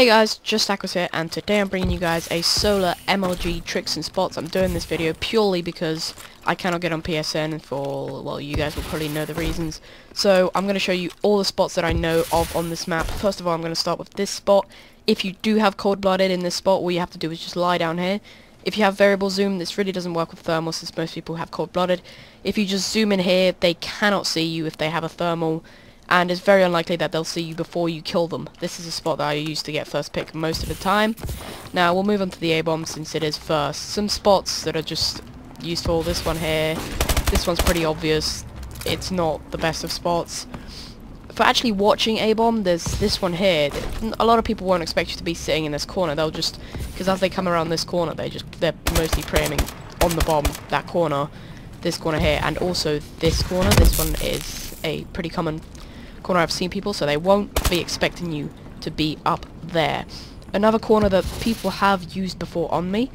Hey guys, Just Aquas here, and today I'm bringing you guys a solar MLG tricks and spots. I'm doing this video purely because I cannot get on PSN for, well, you guys will probably know the reasons. So I'm going to show you all the spots that I know of on this map. First of all, I'm going to start with this spot. If you do have cold-blooded in this spot, all you have to do is just lie down here. If you have variable zoom, this really doesn't work with thermal since most people have cold-blooded. If you just zoom in here, they cannot see you if they have a thermal. And it's very unlikely that they'll see you before you kill them. This is a spot that I use to get first pick most of the time. Now we'll move on to the A-bomb since it is first. Some spots that are just useful. This one here. This one's pretty obvious. It's not the best of spots. For actually watching A-bomb, there's this one here. A lot of people won't expect you to be sitting in this corner. They'll just, because as they come around this corner, they're mostly pre-aiming on the bomb, that corner, this corner here, and also this corner. This one is a pretty common corner I've seen people, so they won't be expecting you to be up there. Another corner that people have used before on me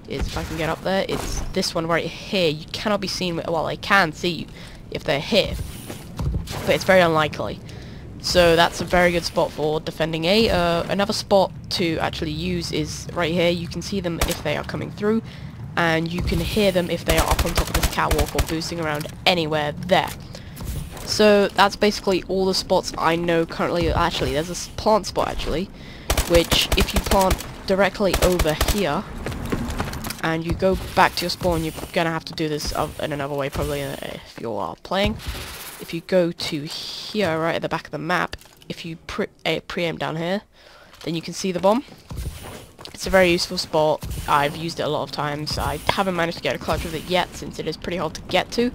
is, if I can get up there, it's this one right here. You cannot be seen, well, they can see you if they're here, but it's very unlikely. So that's a very good spot for defending A. Another spot to actually use is right here. You can see them if they are coming through, and you can hear them if they are up on top of this catwalk or boosting around anywhere there. So that's basically all the spots I know currently. Actually, there's a plant spot actually, which if you plant directly over here and you go back to your spawn, you're gonna have to do this in another way probably if you are playing. If you go to here, right at the back of the map, if you pre-aim down here, then you can see the bomb. It's a very useful spot. I've used it a lot of times. I haven't managed to get a clutch with it yet since it is pretty hard to get to,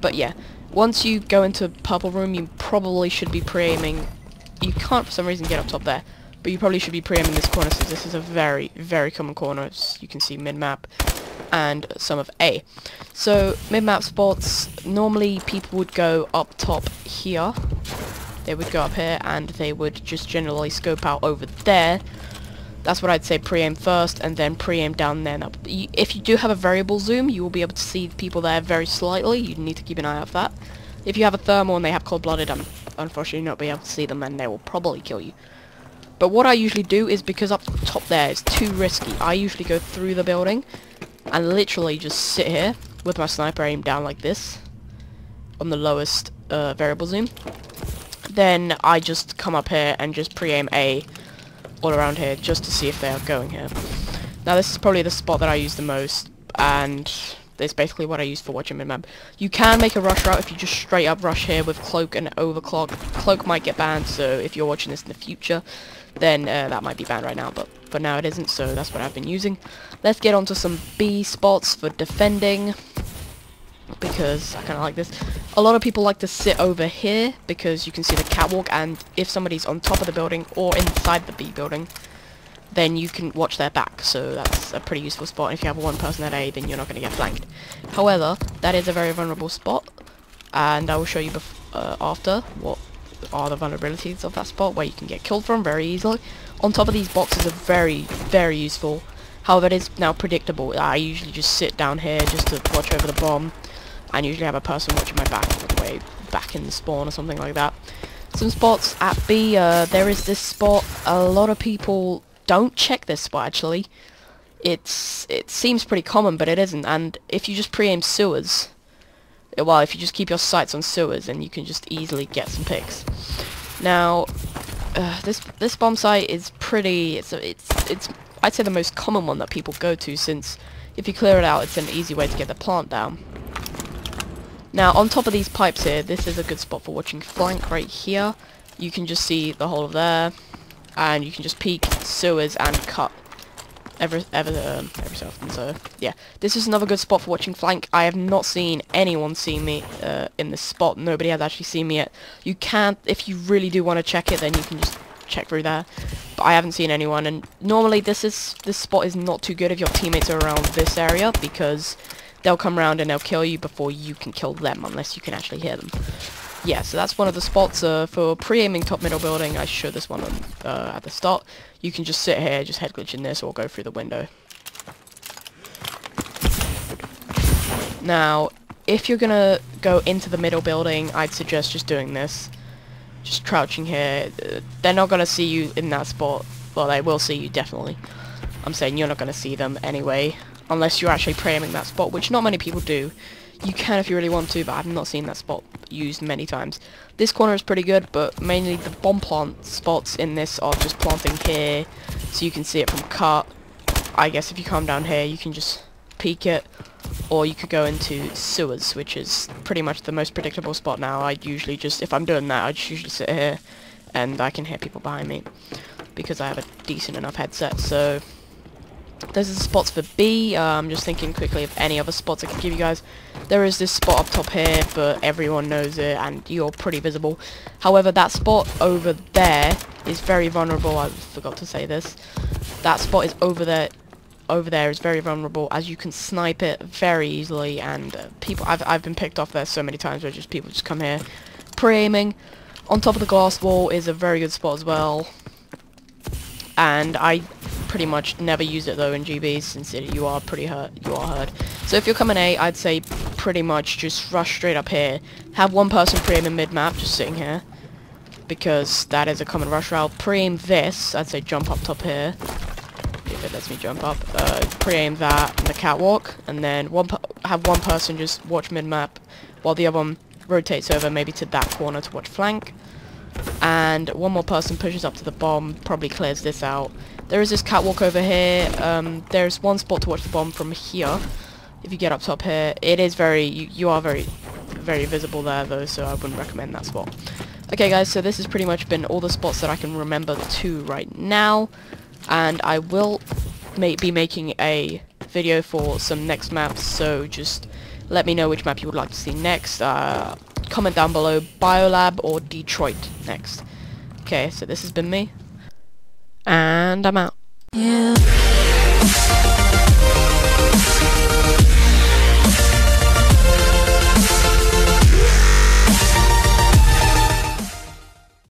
but yeah. Once you go into purple room, you probably should be pre-aiming. You can't for some reason get up top there, but you probably should be pre-aiming this corner since this is a very, very common corner, as you can see mid-map and some of A. So mid-map spots, normally people would go up top here. They would go up here and they would just generally scope out over there. That's what I'd say pre-aim first, and then pre-aim down there. Now, if you do have a variable zoom, you will be able to see people there very slightly. You need to keep an eye out for that. If you have a thermal and they have cold-blooded, I'm unfortunately not be able to see them, and they will probably kill you. But what I usually do is, because up top there is too risky, I usually go through the building and literally just sit here with my sniper aimed down like this on the lowest variable zoom. Then I just come up here and just pre-aim A all around here just to see if they are going here. Now this is probably the spot that I use the most, and it's basically what I use for watching mid-map. You can make a rush route if you just straight up rush here with cloak and overclock. Cloak might get banned, so if you're watching this in the future, then that might be banned right now, but for now it isn't, so that's what I've been using. Let's get on to some B spots for defending, because I kind of like this. A lot of people like to sit over here because you can see the catwalk, and if somebody's on top of the building or inside the B building, then you can watch their back, so that's a pretty useful spot. If you have one person at A, then you're not going to get flanked. However, that is a very vulnerable spot, and I will show you after what are the vulnerabilities of that spot, where you can get killed from very easily. On top of these boxes are very, very useful. However, it is now predictable. I usually just sit down here just to watch over the bomb, and usually have a person watching my back all the way back in the spawn or something like that. Some spots at B, there is this spot. A lot of people don't check this spot actually. It seems pretty common, but it isn't. And if you just pre-aim sewers, well, if you just keep your sights on sewers, then you can just easily get some picks. Now, this bomb site is pretty. It's I'd say the most common one that people go to, since if you clear it out, it's an easy way to get the plant down. Now, on top of these pipes here, this is a good spot for watching flank right here. You can just see the whole of there, and you can just peek sewers and cut every so often. So yeah, this is another good spot for watching flank. I have not seen anyone see me in this spot. Nobody has actually seen me yet. You can't, if you really do want to check it, then you can just check through there. But I haven't seen anyone, and normally this spot is not too good if your teammates are around this area, because they'll come around and they'll kill you before you can kill them, unless you can actually hear them. Yeah, so that's one of the spots for pre-aiming top middle building. I showed this one at the start. You can just sit here, just head glitch in this, or go through the window. Now, if you're gonna go into the middle building, I'd suggest just doing this. Just crouching here. They're not gonna see you in that spot. Well, they will see you, definitely. I'm saying you're not going to see them anyway, unless you're actually pre-aiming that spot, which not many people do. You can if you really want to, but I've not seen that spot used many times. This corner is pretty good, but mainly the bomb plant spots in this are just planting here, so you can see it from cut. I guess if you come down here, you can just peek it, or you could go into sewers, which is pretty much the most predictable spot now. I'd usually just, if I'm doing that, I'd just usually sit here, and I can hear people behind me, because I have a decent enough headset. So those are the spots for B. I'm just thinking quickly of any other spots I could give you guys. There is this spot up top here, but everyone knows it, and you're pretty visible. However, that spot over there is very vulnerable. I forgot to say this. That spot is over there is very vulnerable, as you can snipe it very easily, and people, I've been picked off there so many times where just people just come here pre-aiming. On top of the glass wall is a very good spot as well, and I pretty much never use it though in GB, since you are hurt. So if you're coming A, I'd say pretty much just rush straight up here. Have one person pre-aim mid-map, just sitting here, because that is a common rush route. Pre-aim this, I'd say jump up top here, if it lets me jump up. Pre-aim that in the catwalk, and then have one person just watch mid-map, while the other one rotates over maybe to that corner to watch flank. And one more person pushes up to the bomb, probably clears this out. There is this catwalk over here. There's one spot to watch the bomb from here. If you get up top here, it is you are very visible there though, so I wouldn't recommend that spot. Okay guys, so this has pretty much been all the spots that I can remember to right now, and I will be making a video for some next maps, so just let me know which map you would like to see next. Comment down below, Biolab or Detroit next. Okay, so this has been me, and I'm out. Yeah.